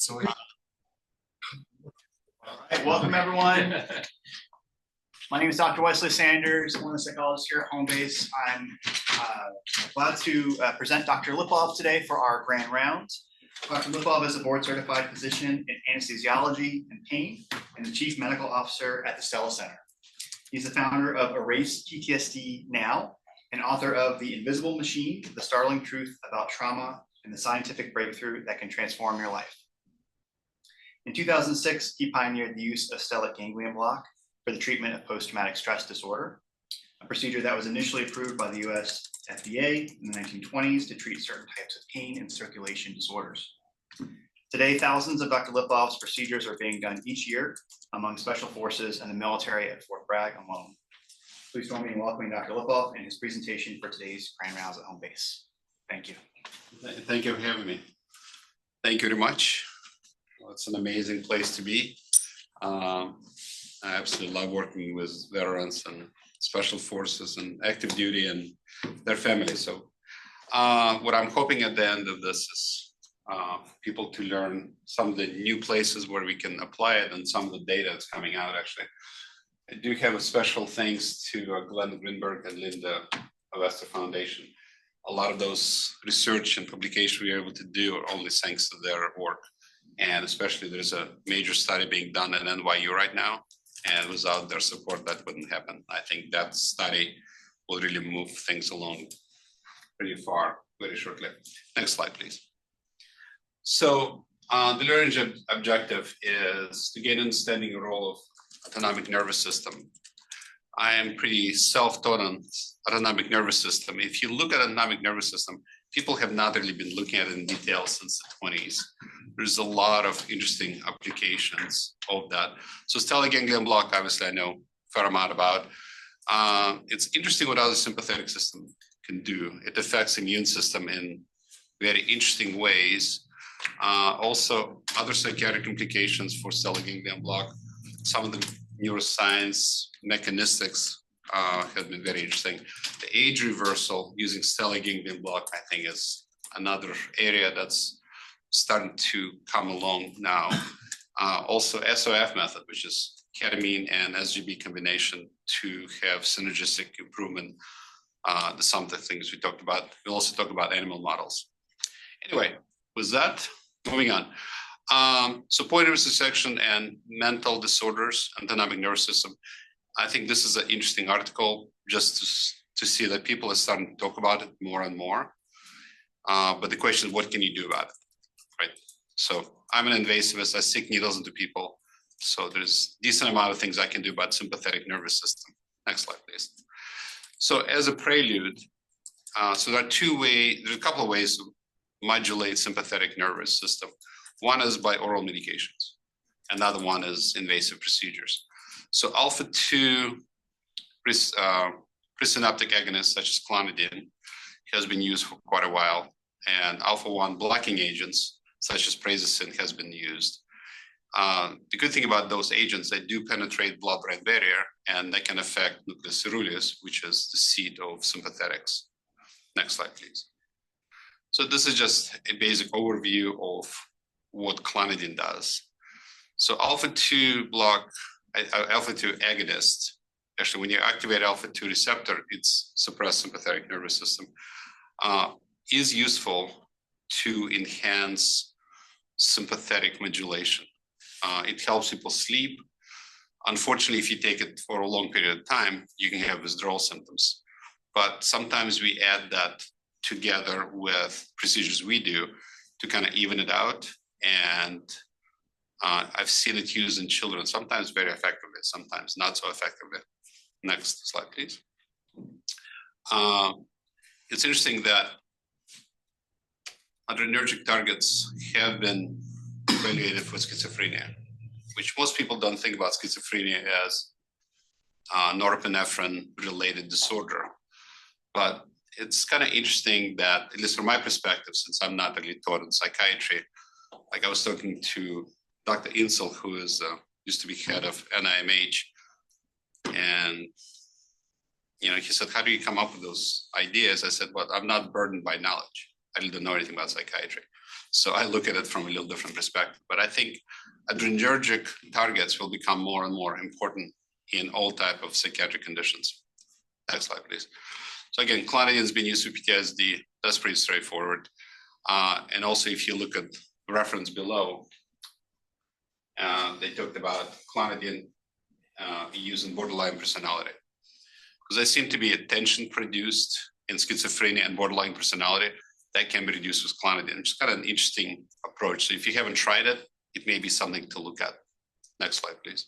So, all right, welcome everyone. My name is Dr. Wesley Sanders, one of the psychologists here at Home Base. I'm glad to present Dr. Lipov today for our grand round. Dr. Lipov is a board-certified physician in anesthesiology and pain and the chief medical officer at the Stella Center. He's the founder of Erase PTSD Now and author of The Invisible Machine, The Startling Truth About Trauma and the Scientific Breakthrough That Can Transform Your Life. In 2006, he pioneered the use of stellate ganglion block for the treatment of post-traumatic stress disorder, a procedure that was initially approved by the US FDA in the 1920s to treat certain types of pain and circulation disorders. Today, thousands of Dr. Lipov's procedures are being done each year among special forces and the military at Fort Bragg alone. Please join me in welcoming Dr. Lipov and his presentation for today's grand rounds at Home Base. Thank you. Thank you for having me. Thank you very much. Well, it's an amazing place to be. I absolutely love working with veterans and special forces and active duty and their families. So what I'm hoping at the end of this is people to learn some of the new places where we can apply it and some of the data that's coming out actually. I do have a special thanks to Glenn Greenberg and Linda Avesta Foundation. A lot of those research and publication we were able to do are only thanks to their work. And especially there's a major study being done at NYU right now. And without their support, that wouldn't happen. I think that study will really move things along pretty far very shortly. Next slide, please. So the learning objective is to gain understanding the role of autonomic nervous system. I am pretty self-taught on autonomic nervous system. If you look at autonomic nervous system, people have not really been looking at it in detail since the 20s. There's a lot of interesting applications of that. So stellate ganglion block, obviously I know a fair amount about. It's interesting what other sympathetic system can do. It affects immune system in very interesting ways. Also, other psychiatric implications for stellate ganglion block. Some of the neuroscience mechanistics have been very interesting. The age reversal using stellate ganglion block, I think, is another area that's starting to come along now. Also, SOF method, which is ketamine and SGB combination to have synergistic improvement. Some of the things we talked about. We'll also talk about animal models. Anyway, with that, moving on. So point of intersection and mental disorders, autonomic nervous system. I think this is an interesting article just to see that people are starting to talk about it more and more. But the question is, what can you do about it, right? So I'm an invasivist. I stick needles into people. So there's a decent amount of things I can do about sympathetic nervous system. Next slide, please. So as a prelude, so there are there's a couple of ways to modulate sympathetic nervous system. One is by oral medications. Another one is invasive procedures. So alpha-2 presynaptic agonists such as Clonidine has been used for quite a while, and alpha-1 blocking agents such as prazosin has been used. The good thing about those agents, they do penetrate blood-brain barrier, and they can affect nucleus ceruleus, which is the seat of sympathetics. Next slide, please. So this is just a basic overview of what Clonidine does. So alpha-2 agonist, actually when you activate alpha-2 receptor, it's suppressed sympathetic nervous system, is useful to enhance sympathetic modulation. It helps people sleep. Unfortunately, if you take it for a long period of time, you can have withdrawal symptoms. But sometimes we add that together with procedures we do to kind of even it out. And I've seen it used in children, sometimes very effectively, sometimes not so effectively. Next slide, please. It's interesting that adrenergic targets have been evaluated for schizophrenia, which most people don't think about schizophrenia as norepinephrine-related disorder. But it's kind of interesting that, at least from my perspective, since I'm not really taught in psychiatry, like I was talking to Dr. Insel, who is used to be head of NIMH, and he said, "How do you come up with those ideas?" I said, "Well, I'm not burdened by knowledge. I didn't know anything about psychiatry." So I look at it from a little different perspective. But I think adrenergic targets will become more and more important in all type of psychiatric conditions. Next slide, please. So again, clonidine has been used for PTSD. That's pretty straightforward. And also, if you look at the reference below, they talked about clonidine used in borderline personality. Because there seemed to be a tension produced in schizophrenia and borderline personality that can be reduced with clonidine, which is kind of an interesting approach. So if you haven't tried it, it may be something to look at. Next slide, please.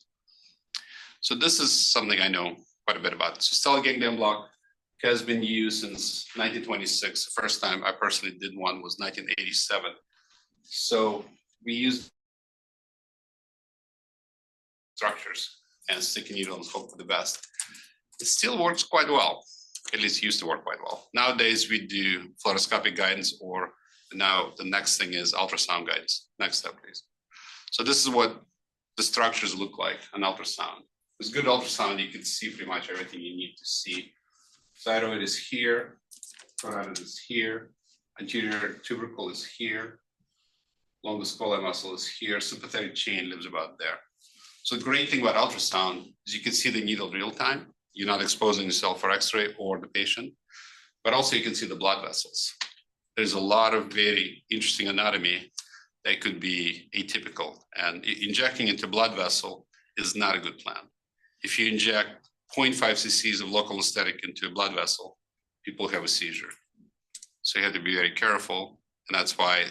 So this is something I know quite a bit about. So stellate ganglion block has been used since 1926. The first time I personally did one was 1987. So we used structures and stick a needle and hope for the best. It still works quite well. At least used to work quite well. Nowadays we do fluoroscopic guidance, or now the next thing is ultrasound guidance. Next step, please. So this is what the structures look like on ultrasound. With good ultrasound, you can see pretty much everything you need to see. Thyroid is here, carotid is here, anterior tubercle is here, longus colli muscle is here, sympathetic chain lives about there. So the great thing about ultrasound is you can see the needle real time. You're not exposing yourself for X-ray or the patient, but also you can see the blood vessels. There's a lot of very interesting anatomy that could be atypical, and injecting into blood vessel is not a good plan. If you inject 0.5 cc's of local anesthetic into a blood vessel, people have a seizure. So you have to be very careful, and that's why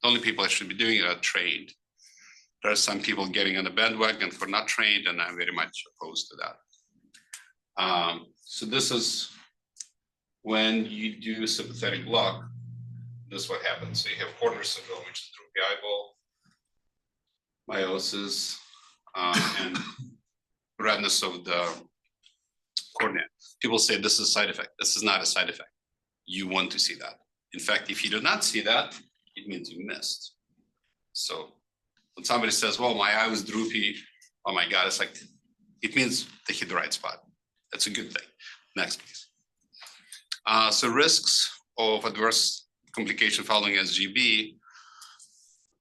the only people that should be doing it are trained. There are some people getting on the bandwagon who are not trained, and I'm very much opposed to that. So this is when you do a sympathetic block, this is what happens. So you have Horner syndrome, which is droopy eyeball, meiosis, and redness of the cornea. People say this is a side effect. This is not a side effect. You want to see that. In fact, if you do not see that, it means you missed. So when somebody says, well, my eye was droopy, oh my God, it's like, it means they hit the right spot. That's a good thing. Next, please. So risks of adverse complication following SGB,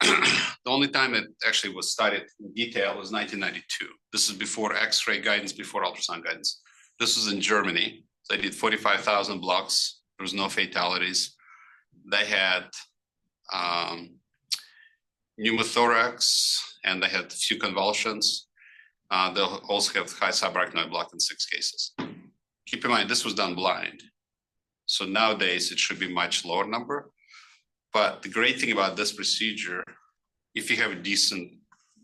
the only time it actually was studied in detail was 1992. This is before X-ray guidance, before ultrasound guidance. This was in Germany. They did 45,000 blocks. There was no fatalities. They had pneumothorax, and they had a few convulsions. They'll also have high subarachnoid block in 6 cases. Keep in mind, this was done blind. So nowadays it should be much lower number. But the great thing about this procedure, if you have a decent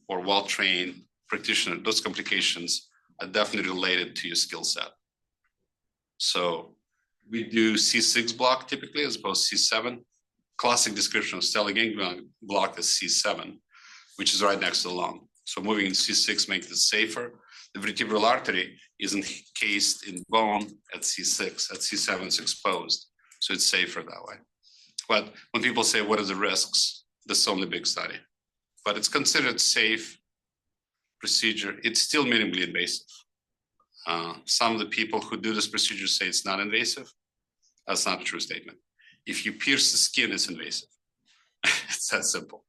or well-trained practitioner, those complications are definitely related to your skill set. So we do C6 block typically as opposed to C7. Classic description of stellate ganglion block is C7, which is right next to the lung. So moving in C6 makes it safer. The vertebral artery is encased in bone at C6. At C7 it's exposed, so it's safer that way. But when people say, what are the risks? This is only big study. But it's considered safe procedure. It's still minimally invasive. Some of the people who do this procedure say it's not invasive. That's not a true statement. If you pierce the skin, it's invasive. It's that simple.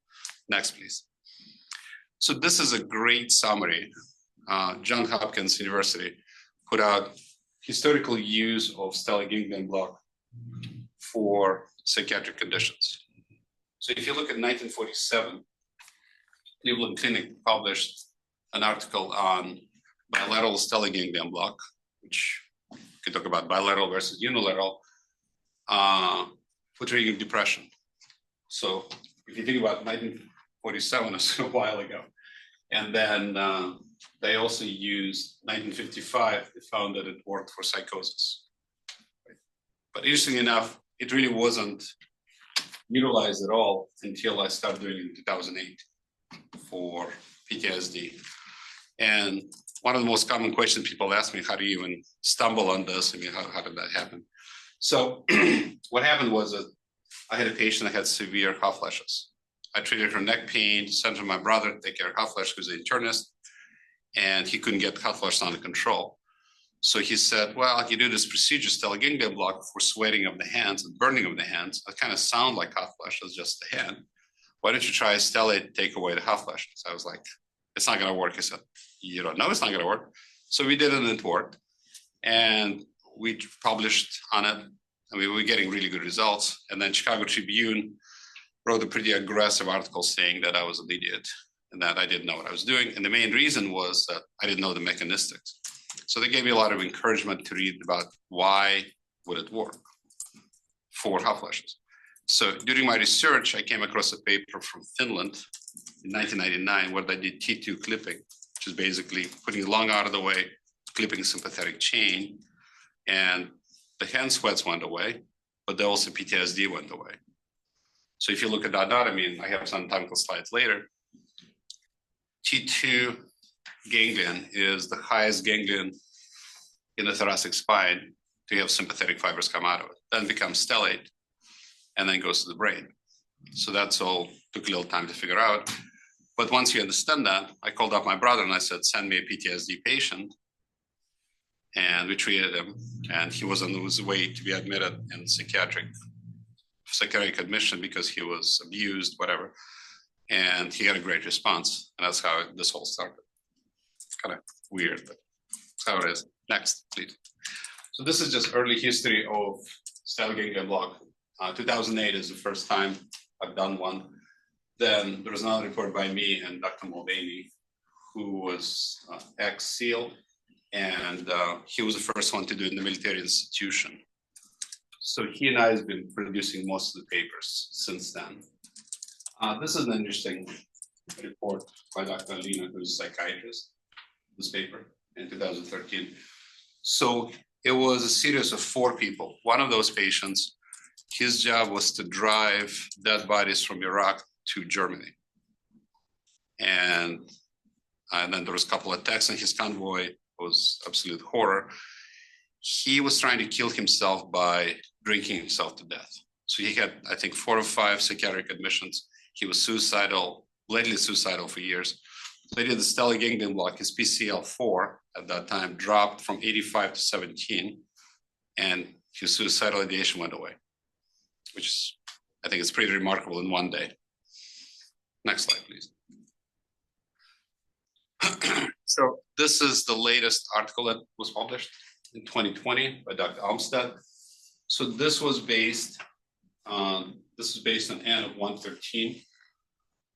Next, please. So this is a great summary. Johns Hopkins University put out historical use of stellate ganglion block for psychiatric conditions. So if you look at 1947, Cleveland Clinic published an article on bilateral stellate ganglion block, which you could talk about bilateral versus unilateral, for treating depression. So if you think about 1947, it's a while ago. And then they also used 1955, they found that it worked for psychosis. But interestingly enough, it really wasn't utilized at all until I started doing it in 2008 for PTSD. And one of the most common questions people ask me, how do you even stumble on this? I mean, how did that happen? So what happened was that I had a patient that had severe hot flashes. I treated her neck pain, sent her to my brother to take care of hot flash, who's an internist, and he couldn't get hot flashes under control. So he said, well, you do this procedure, stellate ganglion block, for sweating of the hands and burning of the hands. That kind of sound like hot flashes, just the hand. why don't you try Stellate, take away the hot flashes? I was like, it's not gonna work. He said, you don't know it's not gonna work. So we did it and it worked. And we published on it. I mean, we were getting really good results. And then Chicago Tribune wrote a pretty aggressive article saying that I was an idiot and that I didn't know what I was doing. And the main reason was that I didn't know the mechanistics. So they gave me a lot of encouragement to read about why would it work for hot flashes. So during my research, I came across a paper from Finland in 1999 where they did T2 clipping, which is basically putting the lung out of the way, clipping sympathetic chain, and the hand sweats went away, but then also PTSD went away. So if you look at the anatomy, and I have some anatomical slides later, T2 ganglion is the highest ganglion in the thoracic spine to have sympathetic fibers come out of it. Then becomes stellate, and then goes to the brain. So that's all, took a little time to figure out. But once you understand that, I called up my brother and I said, send me a PTSD patient. And we treated him, and he was on his way to be admitted in psychiatric admission because he was abused, whatever. And he had a great response. And that's how this all started. Kind of weird, but that's how it is. Next, please. So this is just early history of stellate ganglion block. 2008 is the first time I've done one. Then there was another report by me and Dr. Mulvaney, who was ex-SEAL, and he was the first one to do it in the military institution. So he and I have been producing most of the papers since then. This is an interesting report by Dr. Alina, who's a psychiatrist, this paper in 2013. So it was a series of 4 people. One of those patients, his job was to drive dead bodies from Iraq to Germany. And then there was a couple of attacks on his convoy. It was absolute horror. He was trying to kill himself by drinking himself to death. So he had, I think, 4 or 5 psychiatric admissions. He was suicidal, blatantly suicidal for years. They did the stellate ganglion block. His PCL4 at that time dropped from 85 to 17, and his suicidal ideation went away, which is, I think it's pretty remarkable in one day. Next slide, please. So this is the latest article that was published in 2020 by Dr. Almstead. So this was based on N of 113.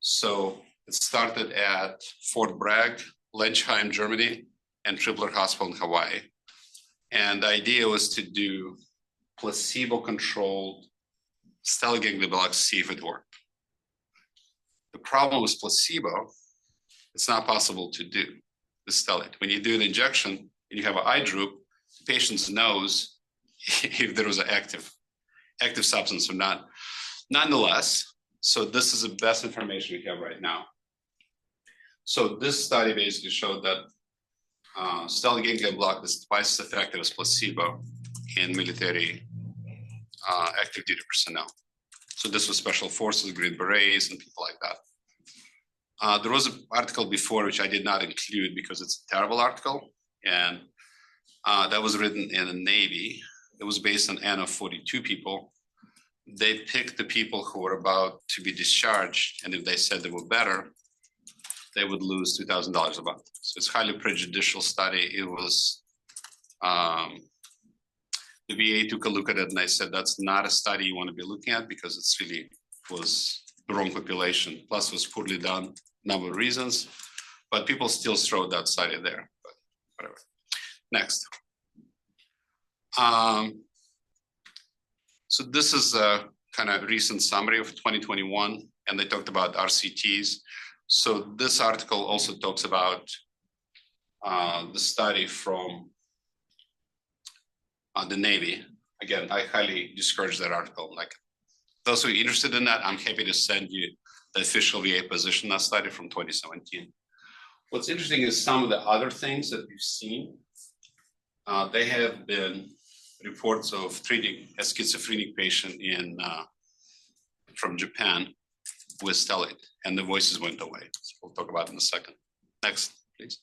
So it started at Fort Bragg, Lenchheim, Germany, and Tripler Hospital in Hawaii. And the idea was to do placebo-controlled stellate ganglion blocks, see if it worked. The problem with placebo, it's not possible to do the stellate. When you do the injection and you have an eye droop, the patient knows if there was an active substance or not. Nonetheless, so this is the best information we have right now. So this study basically showed that stellate ganglion block is twice as effective as placebo in military active duty personnel. So this was special forces, Green Berets, and people like that. There was an article before which I did not include because it's a terrible article, and that was written in the Navy. It was based on N of 42 people. They picked the people who were about to be discharged, and if they said they were better, they would lose $2,000 a month. So it's a highly prejudicial study. It was, the VA took a look at it and they said, that's not a study you want to be looking at because it's really was the wrong population. Plus it was poorly done, number of reasons, but people still throw that study there, but whatever. Next. So this is a kind of recent summary of 2021, and they talked about RCTs. So this article also talks about the study from the Navy. Again, I highly discourage that article. Like those who are interested in that, I'm happy to send you the official VA position on that study from 2017. What's interesting is some of the other things that we've seen. They have been reports of treating a schizophrenic patient from Japan with stellate, and the voices went away. So we'll talk about it in a second. Next, please.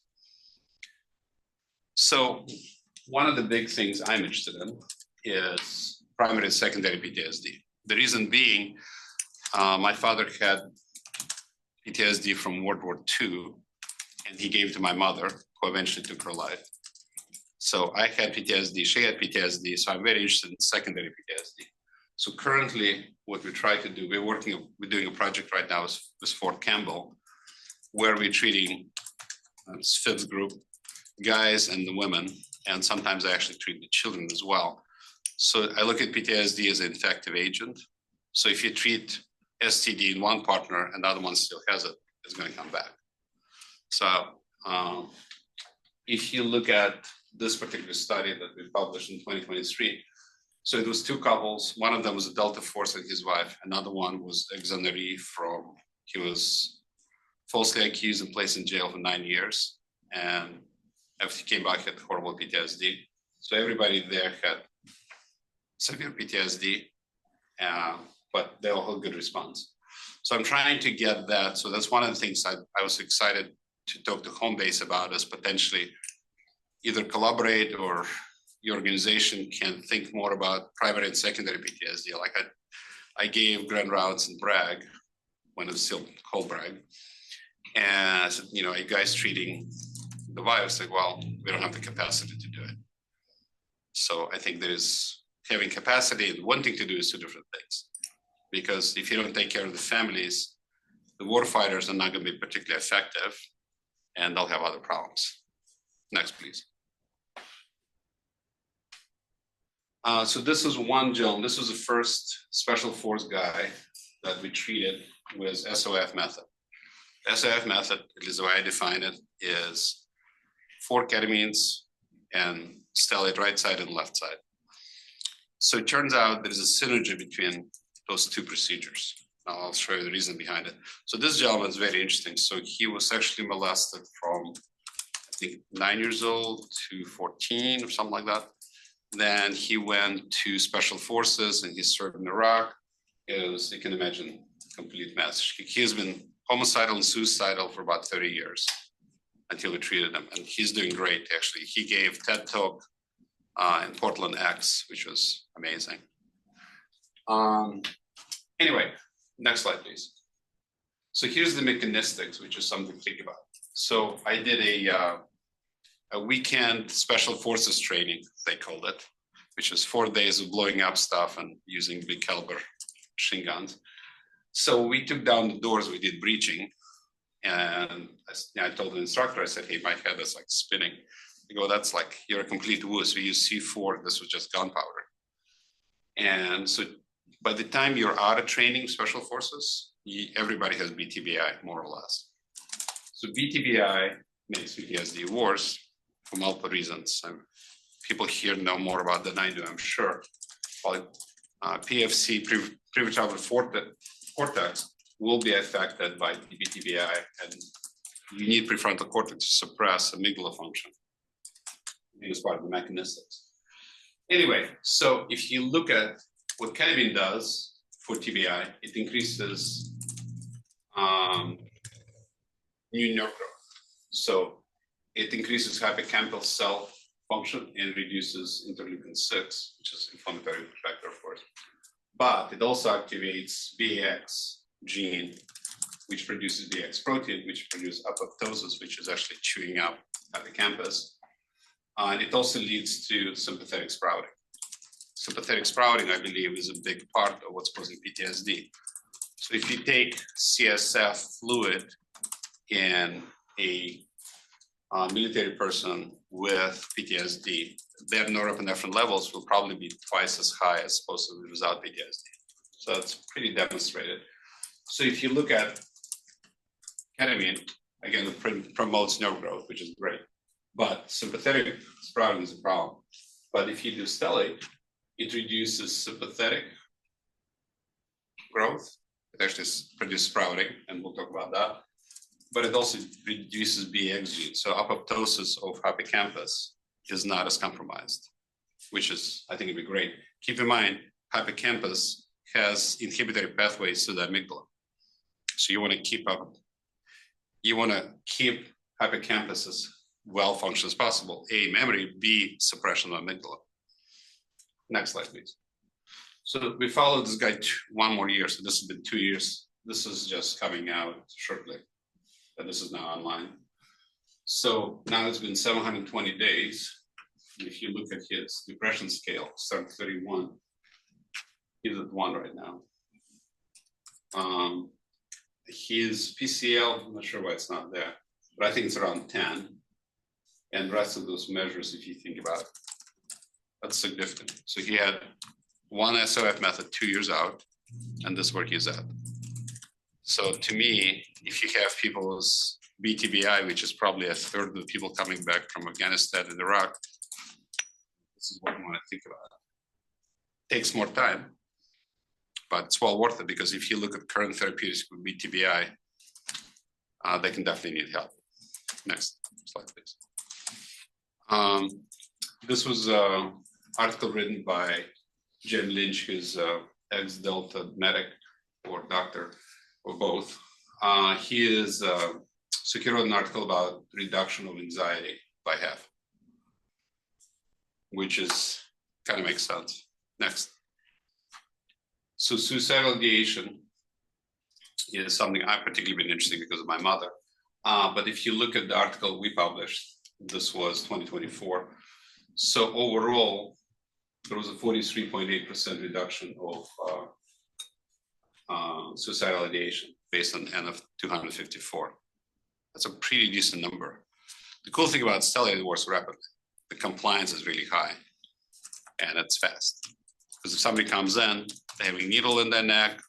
So one of the big things I'm interested in is primary and secondary PTSD. The reason being, my father had PTSD from World War II, and he gave it to my mother, who eventually took her life. So I had PTSD, she had PTSD, so I'm very interested in secondary PTSD. So currently, what we try to do, we're doing a project right now with Fort Campbell, where we're treating this fifth group, guys and the women, and sometimes I actually treat the children as well. So I look at PTSD as an infective agent. So if you treat STD in one partner and the other one still has it, it's going to come back. So if you look at this particular study that we published in 2023, so it was two couples. One of them was a Delta Force and his wife. Another one was exoneree from, he was falsely accused and placed in jail for 9 years. And after he came back, he had horrible PTSD. So everybody there had severe PTSD, but they all had good response. So I'm trying to get that. So that's one of the things I was excited to talk to Homebase about, is potentially either collaborate or your organization can think more about primary and secondary PTSD. Like I gave Grand Rounds in Bragg when it was still called Bragg. And I said, you know, are you guys treating the virus? Like, well, we don't have the capacity to do it. So I think there is having capacity and wanting to do is two different things. Because if you don't take care of the families, the war fighters are not going to be particularly effective and they'll have other problems. Next, please. So this is one gentleman. This was the first special force guy that we treated with SOF method. SOF method, at least the way I define it, is 4 ketamines and stellate right side and left side. So it turns out there's a synergy between those two procedures. Now I'll show you the reason behind it. So this gentleman is very interesting. So he was sexually molested from, I think, 9 years old to 14 or something like that. Then he went to special forces and he served in Iraq. It was, you can imagine, a complete mess. He has been homicidal and suicidal for about 30 years until we treated him. And he's doing great, actually. He gave TED Talk in Portland X, which was amazing. Anyway, next slide, please. So here's the mechanistics, which is something to think about. So I did a weekend special forces training, they called it, which was 4 days of blowing up stuff and using big caliber machine guns. So we took down the doors, we did breaching. And I told the instructor, I said, hey, my head is like spinning. I go, that's like, you're a complete wuss. We use C4, this was just gunpowder. And so by the time you're out of training special forces, everybody has bTBI, more or less. So bTBI makes PTSD worse for multiple reasons. People here know more about than I do, I'm sure. Well, PFC, prefrontal cortex, will be affected by bTBI, and you need prefrontal cortex to suppress amygdala function. It's part of the mechanistics. Anyway, so if you look at what ketamine does for TBI, it increases new nerve growth. So it increases hippocampal cell function and reduces interleukin-6, which is inflammatory factor, of course. But it also activates BAX gene, which produces BAX protein, which produces apoptosis, which is actually chewing up hippocampus. And it also leads to sympathetic sprouting. Sympathetic sprouting, I believe, is a big part of what's causing PTSD. So if you take CSF fluid in a military person with PTSD, their norepinephrine levels will probably be twice as high as opposed to without PTSD. So that's pretty demonstrated. So if you look at ketamine, again, it promotes nerve growth, which is great. But sympathetic sprouting is a problem. But if you do stellate, it reduces sympathetic growth. It actually produces sprouting, and we'll talk about that. But it also reduces BX gene. So apoptosis of hippocampus is not as compromised, which is, I think it'd be great. Keep in mind, hippocampus has inhibitory pathways to the amygdala. So you want to keep hippocampus as well functioned as possible. A, memory, B, suppression of amygdala. Next slide, please. So we followed this guy 1 more year. So this has been 2 years this is just coming out shortly, but this is now online. So now it's been 720 days. If you look at his depression scale, start 31, he's at 1 right now. His PCL, I'm not sure why it's not there, but I think it's around 10. And the rest of those measures, if you think about it, that's significant. So he had one SOF method 2 years out, and this is where he's at. So to me, if you have people with bTBI, which is probably a third of the people coming back from Afghanistan and Iraq, this is what you want to think about. It takes more time, but it's well worth it, because if you look at current therapeutics with bTBI, they can definitely need help. Next slide, please. This was an article written by Jim Lynch, who's ex-Delta medic or doctor, or both. He is, so he wrote an article about reduction of anxiety by half, which is kind of makes sense. Next. So suicidal ideation is something I've particularly been interested in because of my mother. But if you look at the article we published, this was 2024. So overall, there was a 43.8% reduction of suicidal ideation based on N of 254. That's a pretty decent number. The cool thing about Stellate, it works rapidly. The compliance is really high, and it's fast. Because if somebody comes in, they have a needle in their neck,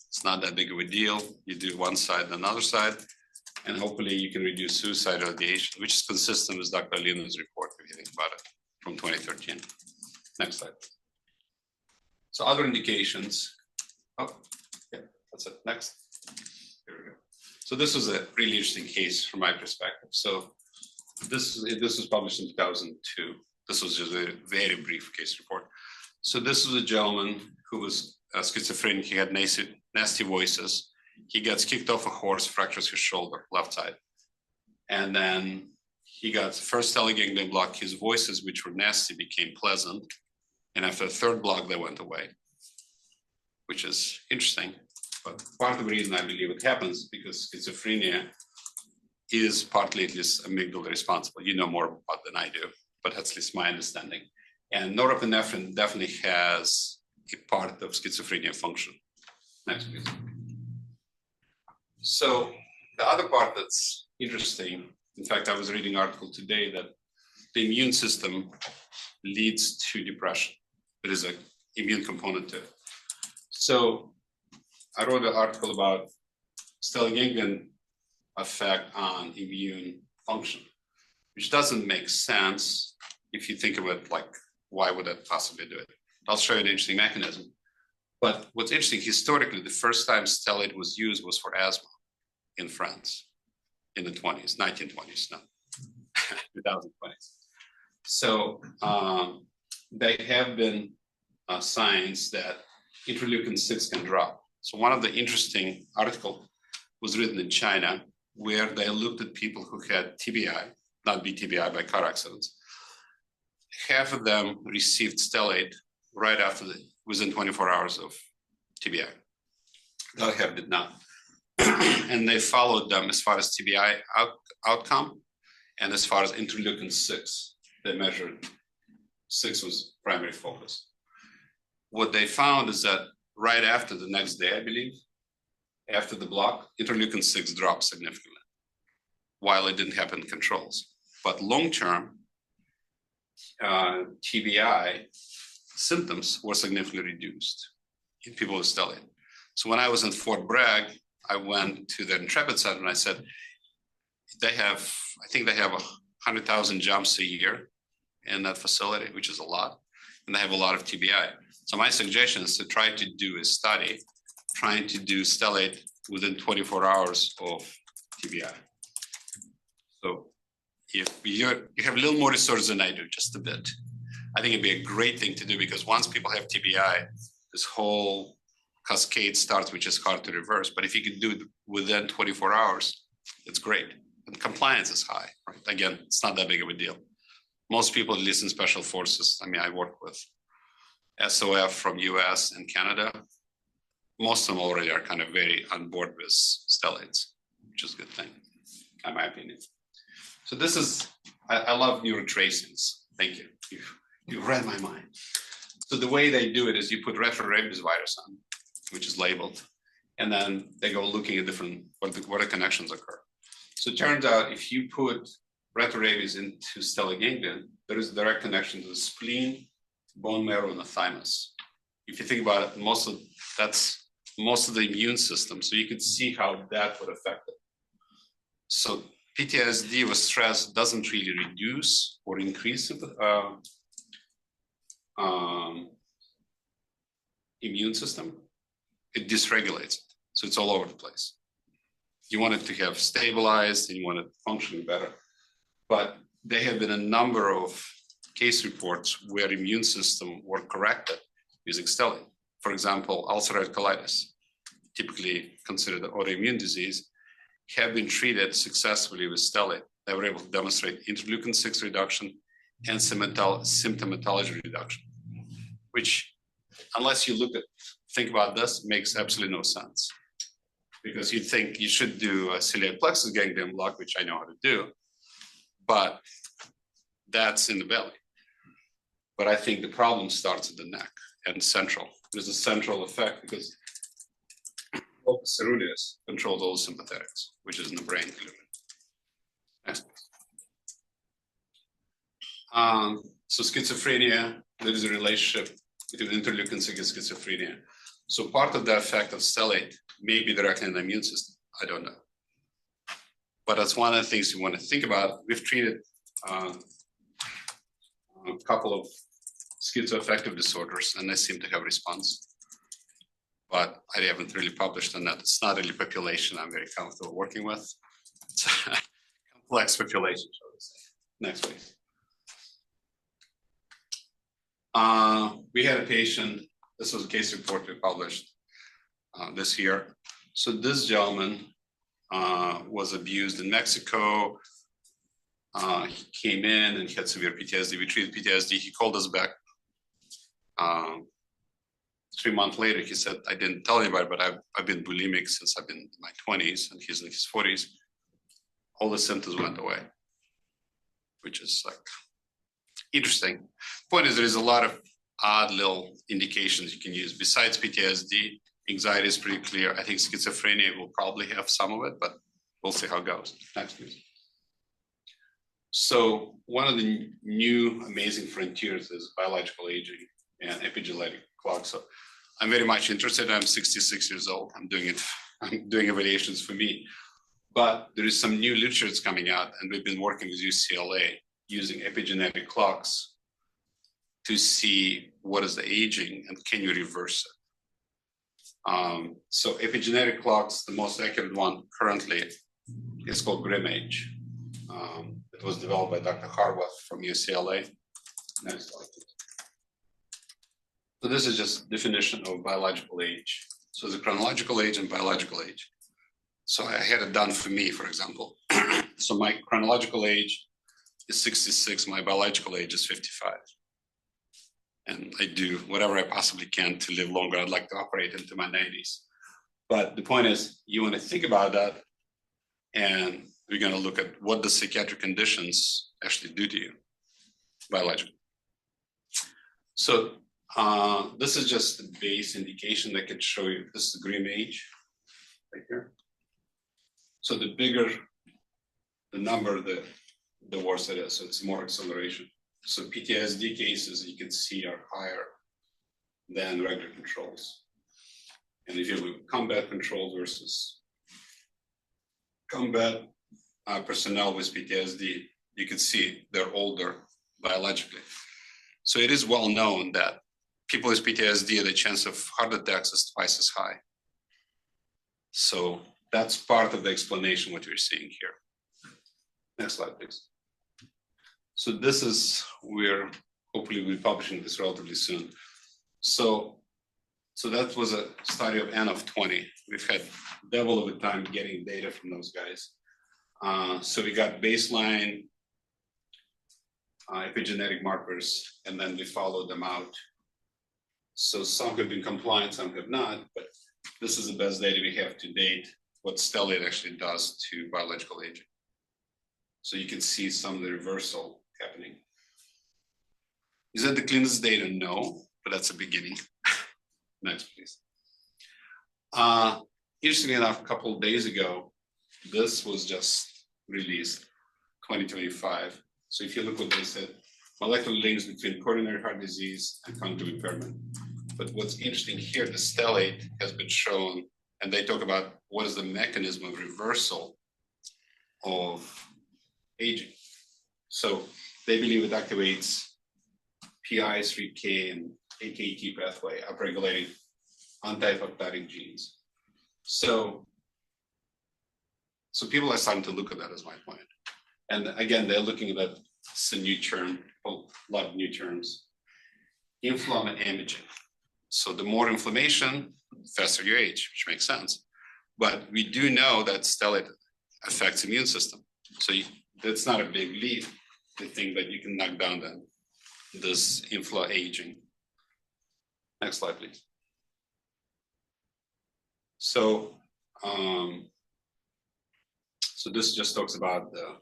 it's not that big of a deal. You do one side and another side, and hopefully you can reduce suicidal ideation, which is consistent with Dr. Lena's report, if you think about it, from 2013. Next slide. So other indications. Oh, yeah, that's it. Next. Here we go. So this was a really interesting case from my perspective. So this was published in 2002. This was just a very brief case report. So this was a gentleman who was schizophrenic. He had nasty voices. He gets kicked off a horse, fractures his shoulder, left side. And then he got first ganglion block. His voices, which were nasty, became pleasant. And after the third block, they went away, which is interesting. But part of the reason I believe it happens because schizophrenia is partly at least amygdala responsible. You know more about than I do, but that's at least my understanding. And norepinephrine definitely has a part of schizophrenia function. Next, please. So the other part that's interesting, in fact, I was reading an article today that the immune system leads to depression. There is an immune component to it. So I wrote an article about stellate ganglion effect on immune function, which doesn't make sense if you think of it like, why would that possibly do it? I'll show you an interesting mechanism. But what's interesting, historically, the first time stellate was used was for asthma in France in the 20s, 1920s, no, 2020s. So there have been signs that interleukin-6 can drop. So one of the interesting articles was written in China where they looked at people who had TBI, not bTBI by car accidents. Half of them received stellate right after within 24 hours of TBI. The other half did not. And they followed them as far as TBI outcome and as far as interleukin-6. They measured 6 was primary focus. What they found is that right after the next day, I believe, after the block, interleukin-6 dropped significantly, while it didn't happen in controls. But long-term, TBI symptoms were significantly reduced in people with stellate. So when I was in Fort Bragg, I went to the Intrepid Center and I said, I think they have 100,000 jumps a year in that facility, which is a lot, and they have a lot of TBI. So my suggestion is to try to do a study trying to do stellate within 24 hours of TBI. So if you have a little more resources than I do, just a bit, I think it'd be a great thing to do because once people have TBI, this whole cascade starts, which is hard to reverse. But if you can do it within 24 hours, it's great. And compliance is high, right? Again, it's not that big of a deal. Most people, at least in special forces, I mean, I work with SOF from US and Canada. most of them already are kind of very on board with stellates, which is a good thing, in my opinion. So this is, I love neurotracings. Thank you. You read my mind. So the way they do it is you put retrorabies virus on, which is labeled, and then they go looking at different, where the connections occur. So it turns out if you put retrorabies into stellate ganglion, there is a direct connection to the spleen, bone marrow, and the thymus. If you think about it, that's most of the immune system. So you can see how that would affect it. So PTSD with stress doesn't really reduce or increase the immune system. It dysregulates it. So it's all over the place. You want it to have stabilized and you want it functioning better. But there have been a number of case reports where immune system were corrected using stellate. For example, ulcerative colitis, typically considered an autoimmune disease, have been treated successfully with stellate. They were able to demonstrate interleukin-6 reduction and symptomatology reduction, which, unless you think about this, makes absolutely no sense. Because you think you should do a ciliary plexus ganglion block, which I know how to do, but that's in the belly. But I think the problem starts at the neck and central. There's a central effect because locus ceruleus controls all the sympathetics, which is in the brain. Next. So schizophrenia, there is a relationship between interleukins and schizophrenia. So part of the effect of stellate may be directly in the immune system. I don't know. But that's one of the things you want to think about. We've treated a couple of schizoaffective disorders, and they seem to have response. But I haven't really published on that. It's not really a population I'm very comfortable working with. It's a complex population, shall we say. Next, please. We had a patient, this was a case report we published this year. So this gentleman was abused in Mexico. He came in and he had severe PTSD. We treated PTSD. He called us back 3 months later. He said, I didn't tell anybody, but I've been bulimic since I've been in my 20s, and he's in his 40s. All the symptoms went away, which is like interesting. Point is, there is a lot of odd little indications you can use. Besides PTSD, anxiety is pretty clear. I think schizophrenia will probably have some of it, but we'll see how it goes. Next, please. So one of the new amazing frontiers is biological aging and epigenetic clock. So I'm very much interested. I'm 66 years old. I'm doing evaluations for me. But there is some new literature that's coming out, and we've been working with UCLA using epigenetic clocks to see what is the aging and can you reverse it. So epigenetic clocks, the most accurate one currently is called Grim Age. It was developed by Dr. Harbath from UCLA. Next slide. So this is just definition of biological age. So there's a chronological age and biological age. So I had it done for me, for example. So my chronological age is 66, my biological age is 55. And I do whatever I possibly can to live longer. I'd like to operate into my 90s. But the point is, you want to think about that, and we're going to look at what the psychiatric conditions actually do to you biologically. So this is just the base indication that can show you. This is the Grim Age right here. So the bigger the number, the worse it is. So it's more acceleration. So PTSD cases, you can see, are higher than regular controls. And if you look at combat controls versus combat personnel with PTSD, you can see they're older biologically. So it is well known that people with PTSD, the chance of heart attacks is twice as high. So that's part of the explanation what you're seeing here. Next slide, please. So this is where hopefully we'll be publishing this relatively soon. So that was a study of N of 20. We've had double of the time getting data from those guys. So we got baseline epigenetic markers, and then we followed them out. So some have been compliant, some have not, but this is the best data we have to date, what Stellate actually does to biological aging. So you can see some of the reversal happening. Is that the cleanest data? No, but that's a beginning. Next, please. Interestingly enough, a couple of days ago, this was just released, 2025. So if you look what they said, molecular links between coronary heart disease and cognitive impairment. But what's interesting here, the stellate has been shown, and they talk about what is the mechanism of reversal of aging. So they believe it activates PI3K and AKT pathway, upregulating anti-apoptotic genes. So people are starting to look at that, as my point. And again, they're looking at it's a new term, a lot of new terms. Inflammation and imaging. So the more inflammation, the faster you age, which makes sense. But we do know that stellate affects immune system. So that's not a big leap to think that you can knock down this aging. Next slide, please. So, so this just talks about the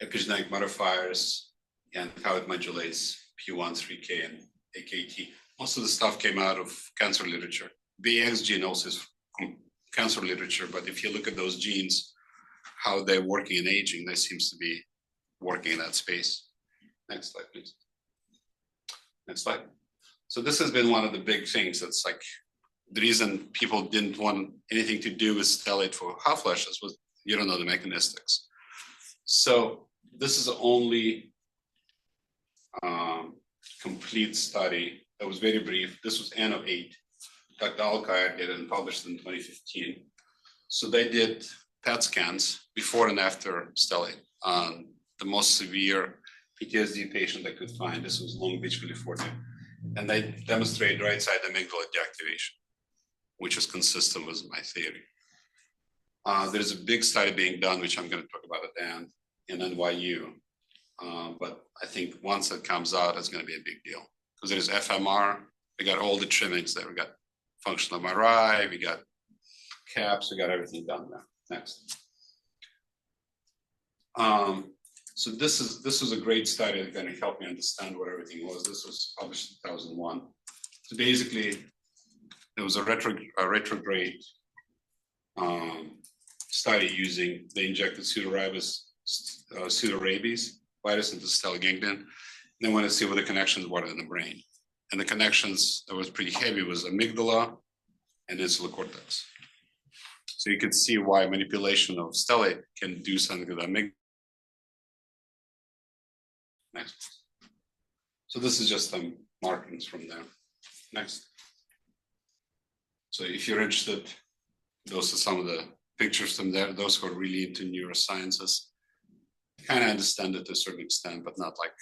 epigenetic modifiers and how it modulates P1, 3K, and AKT. Most of the stuff came out of cancer literature. BX gene also is from cancer literature, but if you look at those genes, how they're working in aging, they seems to be working in that space. Next slide, please. Next slide. So this has been one of the big things that's like the reason people didn't want anything to do with stellate for hot flashes was you don't know the mechanistics. So this is the only complete study that was very brief. This was N of 8. Dr. Alkire did it and published in 2015. So they did PET scans before and after stellate on the most severe PTSD patient they could find. This was Long Beach, California. And they demonstrated right side amygdala deactivation, which is consistent with my theory. There's a big study being done, which I'm going to talk about at the end, in NYU. But I think once it comes out, it's going to be a big deal. Because there's FMR, we got all the trimmings there. We got functional MRI, we got CAPS, we got everything done there. Next. So this was a great study that kind of helped me understand what everything was. This was published in 2001. So basically, there was a retrograde study using the injected pseudorabies virus into stellate ganglion. They want to see what the connections were in the brain. And the connections that was pretty heavy was amygdala and insular cortex. So you can see why manipulation of stellate can do something to the amygdala. Next. So this is just some markings from there. Next. So if you're interested, those are some of the pictures from there. Those who are really into neurosciences kind of understand it to a certain extent, but not like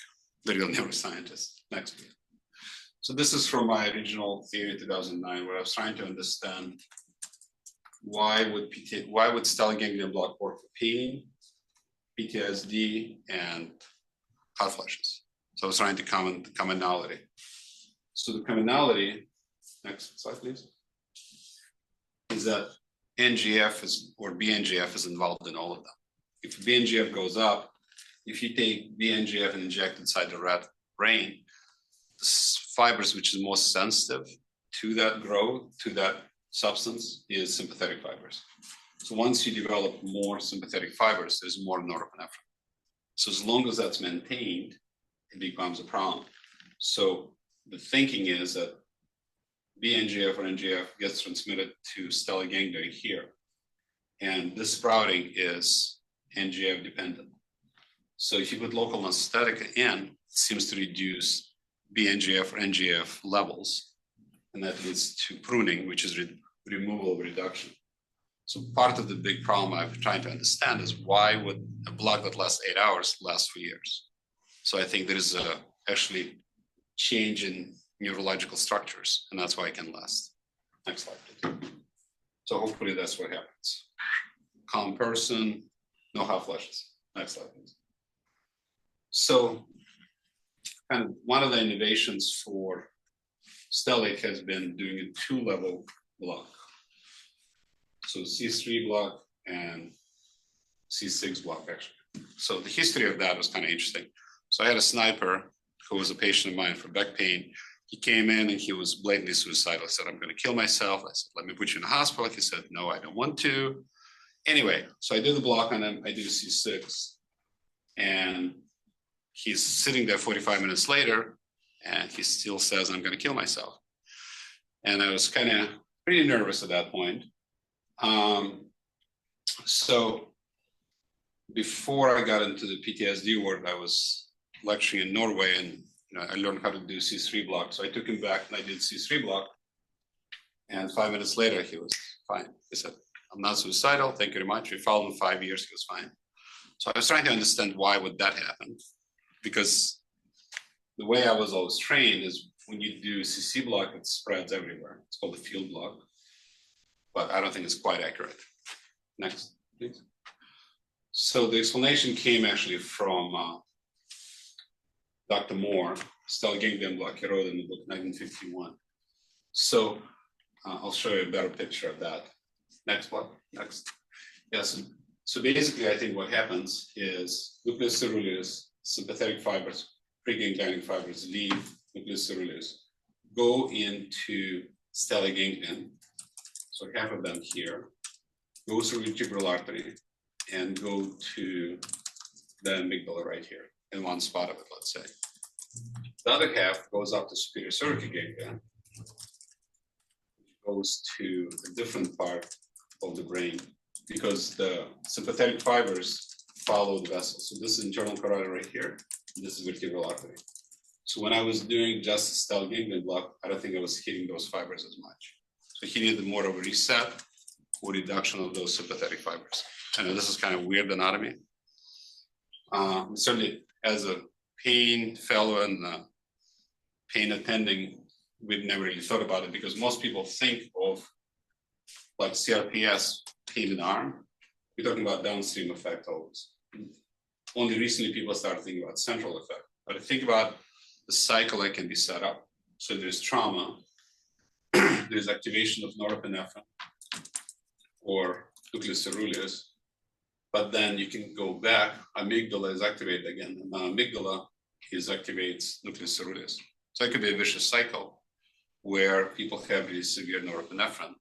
the real neuroscientists. Next. So this is from my original theory 2009, where I was trying to understand why would stellate ganglion block work for pain, PTSD, and hot flashes. So I was trying to comment the commonality. So the commonality, next slide, please, is that NGF or BNGF is involved in all of them. If BNGF goes up, if you take BNGF and inject inside the rat brain, the fibers which is most sensitive to that growth, to that substance, is sympathetic fibers. So once you develop more sympathetic fibers, there's more norepinephrine. So as long as that's maintained, it becomes a problem. So the thinking is that BNGF or NGF gets transmitted to stellate ganglion here. And this sprouting is NGF dependent. So if you put local anesthetic in, it seems to reduce BNGF or NGF levels. And that leads to pruning, which is removal of reduction. So part of the big problem I'm trying to understand is why would a block that lasts 8 hours last for years? So I think there is a actually change in neurological structures, and that's why it can last. Next slide, please. So hopefully that's what happens. Calm person, no hot flashes. Next slide, please. So kind of one of the innovations for stellate has been doing a 2-level block. So C3 block and C6 block actually. So the history of that was kind of interesting. So I had a sniper who was a patient of mine for back pain. He came in and he was blatantly suicidal. I said, I'm going to kill myself. I said, let me put you in the hospital. He said, no, I don't want to. Anyway, so I did the block on him. I did a C6. And he's sitting there 45 minutes later, and he still says, I'm going to kill myself. And I was kind of pretty nervous at that point. So before I got into the PTSD work, I was lecturing in Norway, and I learned how to do C3 block. So I took him back and I did C3 block. And 5 minutes later, he was fine. He said, I'm not suicidal. Thank you very much. We followed him 5 years. He was fine. So I was trying to understand why would that happen? Because the way I was always trained is when you do CC block, it spreads everywhere. It's called the field block, but I don't think it's quite accurate. Next, please. So the explanation came actually from Dr. Moore, Stellate ganglion block. He wrote in the book 1951. So I'll show you a better picture of that. Next block, next. Yes. So basically, I think what happens is nucleus ceruleus, sympathetic fibers, preganglionic fibers leave nucleus ceruleus, go into stellate ganglion. So half of them here, go through vertebral artery and go to the amygdala right here in one spot of it, let's say. The other half goes up to superior cervical ganglia, goes to a different part of the brain, because the sympathetic fibers follow the vessel. So this is internal carotid right here. This is vertebral artery. So when I was doing just stellate ganglion block, I don't think I was hitting those fibers as much. So he needed more of a reset or reduction of those sympathetic fibers. I know this is kind of weird anatomy. Certainly as a pain fellow and pain attending, we've never really thought about it, because most people think of like CRPS, pain in the arm. We're talking about downstream effect always. Only recently people started thinking about central effect. But think about the cycle that can be set up. So there's trauma, there's activation of norepinephrine or nucleus ceruleus, but then you can go back, amygdala is activated again, and now amygdala activates nucleus ceruleus. So it could be a vicious cycle where people have really severe norepinephrine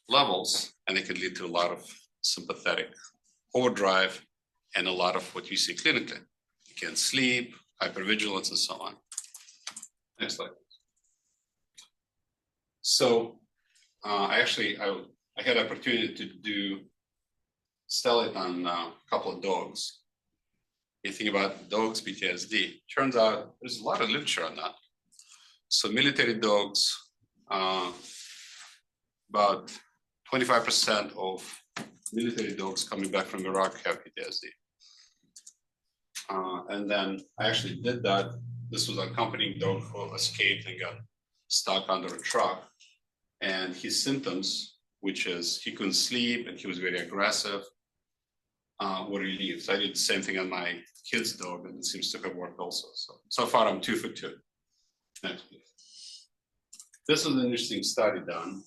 levels, and it could lead to a lot of sympathetic overdrive and a lot of what you see clinically. You can't sleep, hypervigilance, and so on. Next slide. So I had opportunity to do Stellate on a couple of dogs. You think about dogs PTSD. Turns out there's a lot of literature on that. So military dogs, about 25% of military dogs coming back from Iraq have PTSD. And then I actually did that. This was an accompanying dog who escaped and got stuck under a truck. And his symptoms, which is he couldn't sleep and he was very aggressive, were relieved. So I did the same thing on my kid's dog, and it seems to have worked also. So far I'm 2 for 2. Next, please. This is an interesting study done.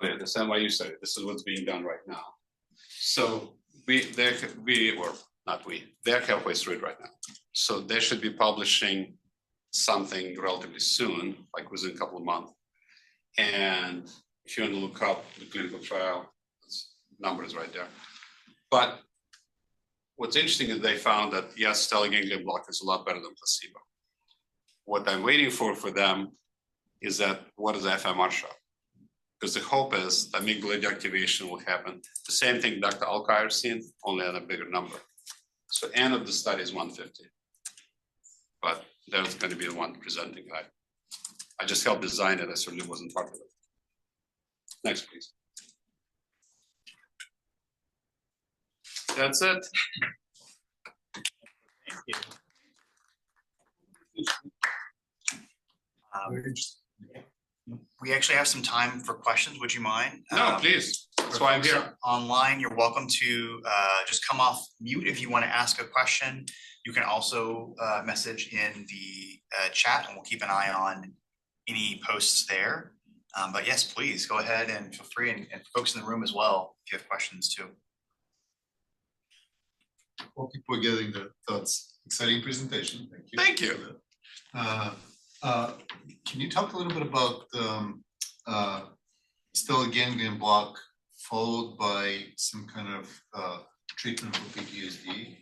Okay, this NYU study. This is what's being done right now. So they're halfway through it right now. So they should be publishing something relatively soon, like within a couple of months. And if you want to look up the clinical trial, numbers right there. But what's interesting is they found that, yes, stellate ganglion block is a lot better than placebo. What I'm waiting for them is that what does the FMR show? Because the hope is that amygdala deactivation will happen. The same thing Dr. Alkire seen, only on a bigger number. So N of the study is 150. But there's going to be the one presenting that. I just helped design it. I certainly wasn't part of it. Next, please. That's it. Thank you. We actually have some time for questions. Would you mind? No, please. That's why I'm here. Online, you're welcome to just come off mute if you want to ask a question. You can also message in the chat, and we'll keep an eye on any posts there. But yes, please go ahead and feel free, and folks in the room as well, if you have questions too. Well, people are getting the thoughts. Exciting presentation. Thank you. Thank you. Can you talk a little bit about Stellate ganglion block followed by some kind of treatment for PTSD?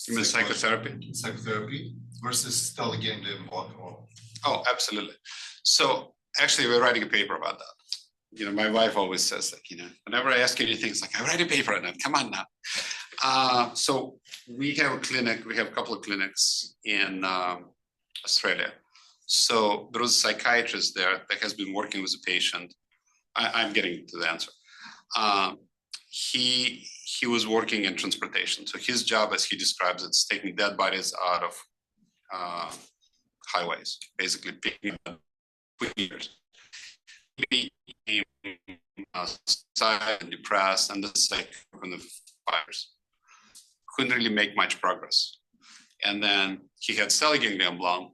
You mean psychotherapy? Psychotherapy versus Stellate ganglion block alone. Oh, absolutely. So actually, we're writing a paper about that. You know, my wife always says, like, you know, whenever I ask anything, it's like, I write a paper on it. Come on now. So we have a clinic. We have a couple of clinics in Australia. So there was a psychiatrist there that has been working with a patient. I'm getting to the answer. He was working in transportation. So his job, as he describes it, is taking dead bodies out of highways, basically picking up years. He became sad and depressed, and this like from the fires. Couldn't really make much progress. And then he had stellate ganglion block.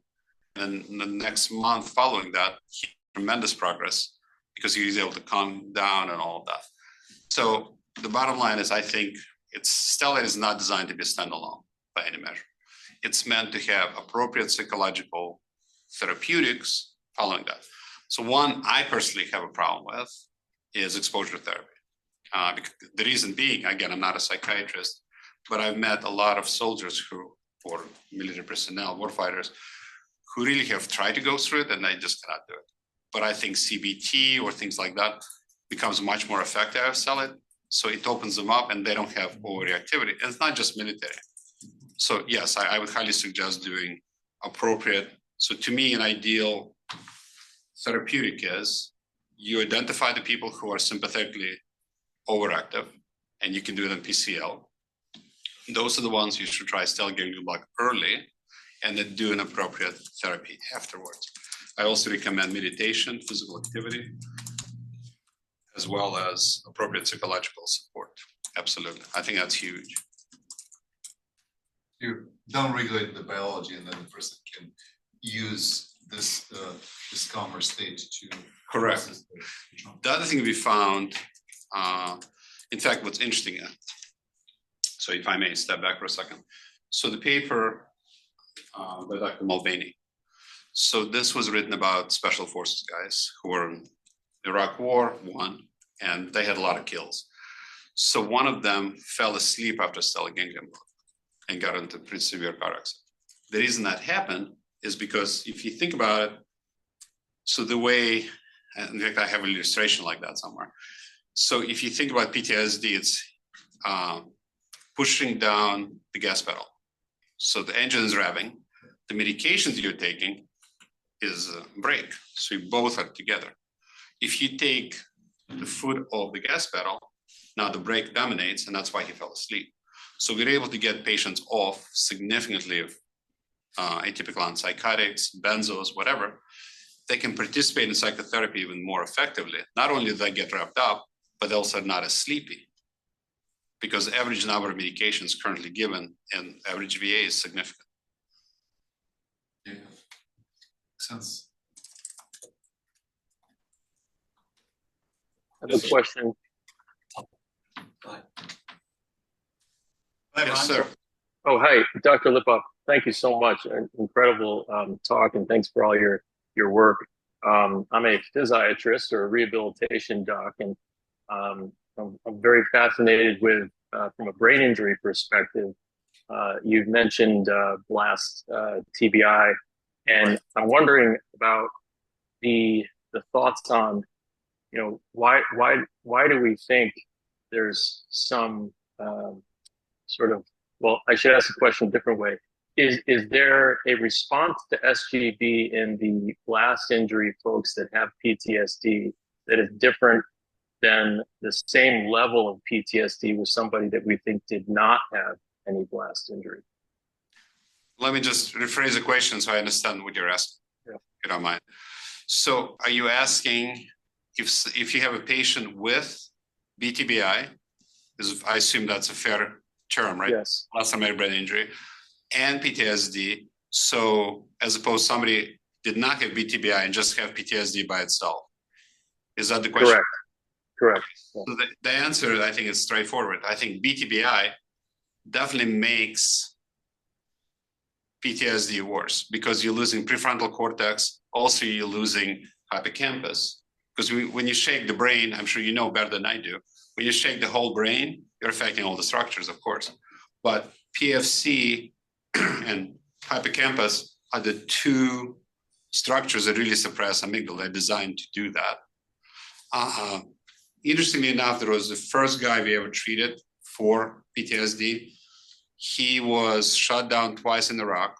And the next month following that, he had tremendous progress because he was able to calm down and all of that. So the bottom line is, I think Stellate is not designed to be standalone by any measure. It's meant to have appropriate psychological therapeutics following that. So one I personally have a problem with is exposure therapy. Because the reason being, again, I'm not a psychiatrist, but I've met a lot of soldiers or military personnel, warfighters, who really have tried to go through it and they just cannot do it. But I think CBT or things like that becomes much more effective at Stellate. So it opens them up and they don't have overreactivity. And it's not just military. So yes, I would highly suggest doing appropriate. So to me, an ideal therapeutic is you identify the people who are sympathetically overactive, and you can do it in PCL. Those are the ones you should try stellate ganglion block early, and then do an appropriate therapy afterwards. I also recommend meditation, physical activity, as well as appropriate psychological support. Absolutely. I think that's huge. You down-regulate the biology, and then the person can use this calmer state to correct. The other thing we found, in fact, what's interesting, so if I may step back for a second. So the paper by Dr. Mulvaney. So this was written about special forces guys who were in Iraq War, won, and they had a lot of kills. So one of them fell asleep after stellate ganglion block and got into pretty severe car accident. The reason that happened is because if you think about it, so the way, in fact, I have an illustration like that somewhere. So if you think about PTSD, it's pushing down the gas pedal. So the engine is revving. The medications you're taking is brake. So you both are together. If you take the foot off the gas pedal, now the brake dominates, and that's why he fell asleep. So we're able to get patients off significantly of atypical antipsychotics, benzos, whatever. They can participate in psychotherapy even more effectively. Not only do they get wrapped up, but they also are not as sleepy, because the average number of medications currently given in average VA is significant. Yeah, makes sense. I have a question. Yes, sir. Oh, hi, Dr. Lipov. Thank you so much. An incredible talk, and thanks for all your work. I'm a physiatrist or a rehabilitation doc, and I'm very fascinated with, from a brain injury perspective, you've mentioned blast TBI, and I'm wondering about the thoughts on, you know, why do we think there's some sort of, well, I should ask the question a different way. Is there a response to SGB in the blast injury folks that have PTSD that is different than the same level of PTSD with somebody that we think did not have any blast injury? Let me just rephrase the question so I understand what you're asking, yeah. If you don't mind. So are you asking if you have a patient with bTBI, I assume that's a fair term, right? Yes. Blast traumatic brain injury, and PTSD. So as opposed to somebody did not have bTBI and just have PTSD by itself? Is that the question? Correct. Correct. So the answer, I think, is straightforward. I think bTBI definitely makes PTSD worse because you're losing prefrontal cortex. Also, you're losing hippocampus. Because when you shake the brain, I'm sure you know better than I do, when you shake the whole brain, you're affecting all the structures, of course. But PFC and hippocampus are the two structures that really suppress amygdala. They're designed to do that. Interestingly enough, there was the first guy we ever treated for PTSD. He was shot down twice in Iraq.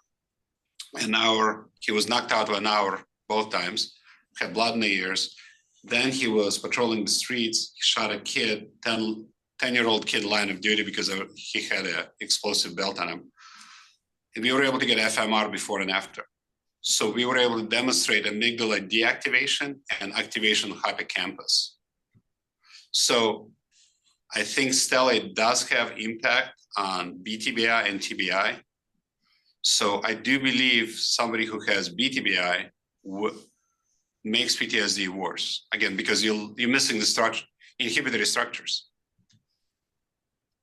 He was knocked out for an hour both times, had blood in the ears. Then he was patrolling the streets. He shot a kid, 10-year-old kid, line of duty because he had an explosive belt on him. And we were able to get FMR before and after. So we were able to demonstrate amygdala deactivation and activation of hippocampus. So I think Stellate does have impact on bTBI and TBI. So I do believe somebody who has bTBI makes PTSD worse. Again, because you're missing the inhibitory structures.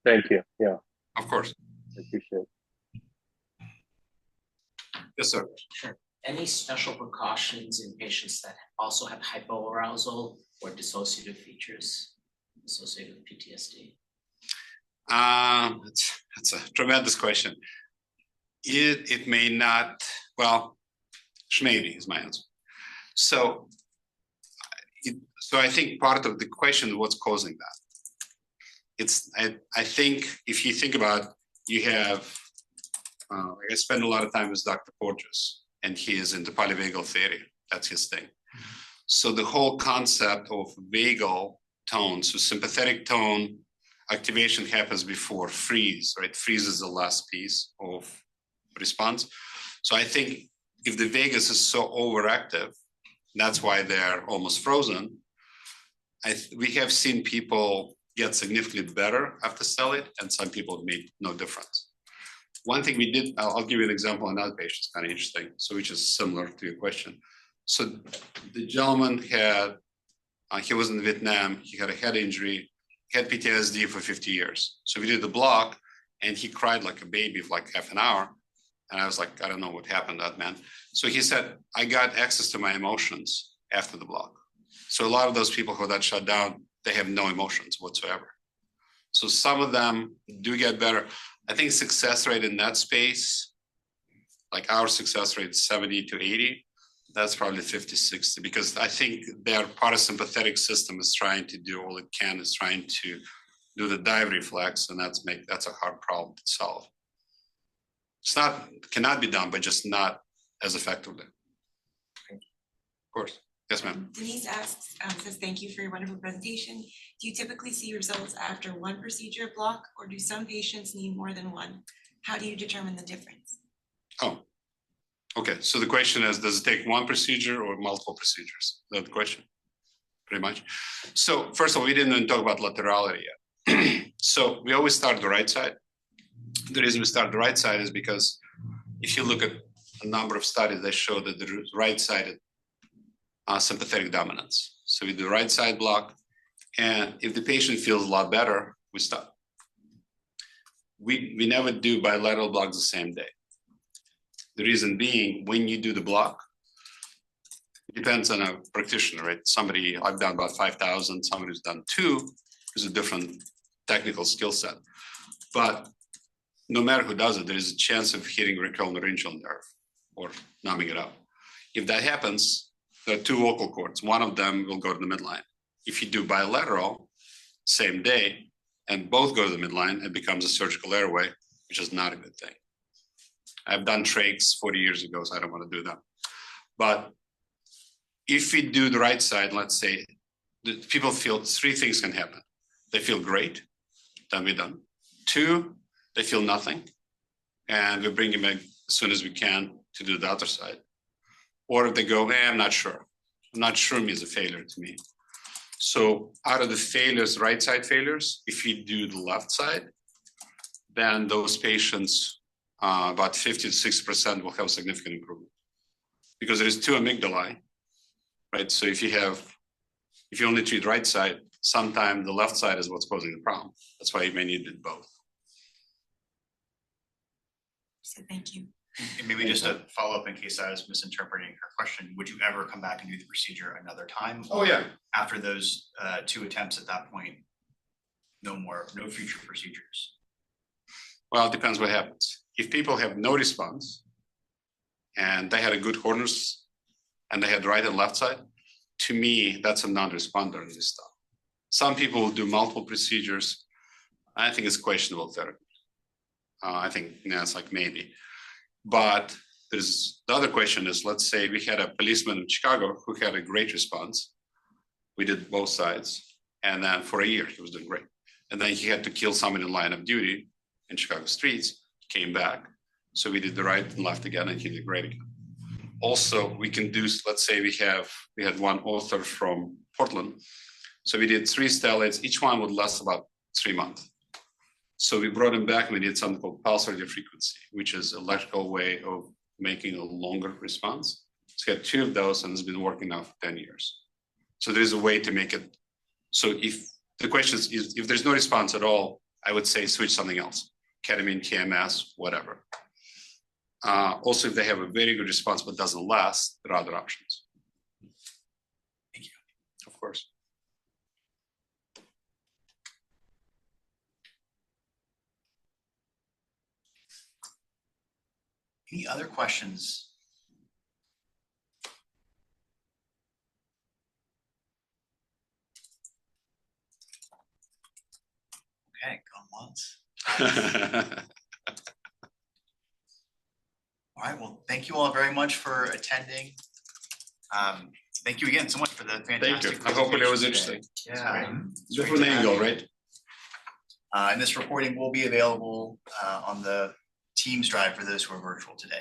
Thank you. Yeah. Of course. I appreciate it. Yes, sir. Sure. Any special precautions in patients that also have hypoarousal or dissociative features associated with PTSD? That's a tremendous question. It may not, well, maybe is my answer. So I think part of the question is what's causing that. I think if you think about, you have, I spend a lot of time with Dr. Porges, and he is into polyvagal theory. That's his thing. So the whole concept of vagal tone, so sympathetic tone activation happens before freeze, right? Freeze is the last piece of response. So I think if the vagus is so overactive, that's why they're almost frozen. We have seen people get significantly better after Stellate, and some people made no difference. One thing we did, I'll give you an example on that patient, it's kind of interesting, so which is similar to your question. So the gentleman had, he was in Vietnam, he had a head injury, had PTSD for 50 years. So we did the block, and he cried like a baby for like half an hour. And I was like, I don't know what happened to that man. So he said, I got access to my emotions after the block. So a lot of those people who got shut down, they have no emotions whatsoever. So some of them do get better. I think success rate in that space, like our success rate is 70 to 80. That's probably 50, 60, because I think their parasympathetic system is trying to do all it can, is trying to do the dive reflex, and that's a hard problem to solve. Cannot be done, but just not as effectively. Of course. Yes, ma'am. Denise asks, says, thank you for your wonderful presentation. Do you typically see results after one procedure block, or do some patients need more than one? How do you determine the difference? Oh, okay. So the question is, does it take one procedure or multiple procedures? Is that the question? Pretty much. So first of all, we didn't even talk about laterality yet. So we always start the right side. The reason we start the right side is because if you look at a number of studies, they show that the right-sided sympathetic dominance. So we do right side block, and if the patient feels a lot better, we stop. We never do bilateral blocks the same day. The reason being, when you do the block, it depends on a practitioner, right? I've done about 5,000, somebody who's done 2 is a different technical skill set. But no matter who does it, there is a chance of hitting radiculolaryngeal nerve or numbing it up. If that happens, there are 2 vocal cords. One of them will go to the midline. If you do bilateral, same day, and both go to the midline, it becomes a surgical airway, which is not a good thing. I've done trachs 40 years ago, so I don't want to do that. But if we do the right side, let's say, people feel 3 things can happen. They feel great, then we're done. 2, they feel nothing, and we bring them back as soon as we can to do the other side. Or if they go, I'm not sure. I'm not sure means a failure to me. So out of the failures, right side failures, if you do the left side, then those patients, about 50 to 60% will have significant improvement. because there is two amygdalae, right? So if you only treat right side, sometimes the left side is what's causing the problem. That's why you may need it both. So thank you. And maybe just a follow-up in case I was misinterpreting her question, would you ever come back and do the procedure another time? Oh, yeah. After those 2 attempts at that point, no future procedures? Well, it depends what happens. If people have no response and they had a good corners and they had right and left side, to me, that's a non-responder in this stuff. Some people will do multiple procedures. I think it's questionable therapy. I think it's like maybe. But there's the other question is, let's say we had a policeman in Chicago who had a great response. We did both sides. And then for a year, he was doing great. And then he had to kill someone in line of duty in Chicago streets, came back. So we did the right and left again, and he did great again. Also, we can do, let's say we had one author from Portland. So we did 3 stellates, each one would last about 3 months. So we brought him back and we did something called pulse radio frequency, which is an electrical way of making a longer response. So we had 2 of those and it's been working now for 10 years. So there's a way to make it. So if the question is if there's no response at all, I would say switch something else, ketamine, TMS, whatever. Also, if they have a very good response but doesn't last, there are other options. Thank you. Of course. Any other questions? Okay, going once. All right, well, thank you all very much for attending. Thank you again so much for the fantastic. Thank you. I hope it was presentation interesting. today. Yeah. It's great Different to have angle, you. right? And this recording will be available on the Teams drive for those who are virtual today.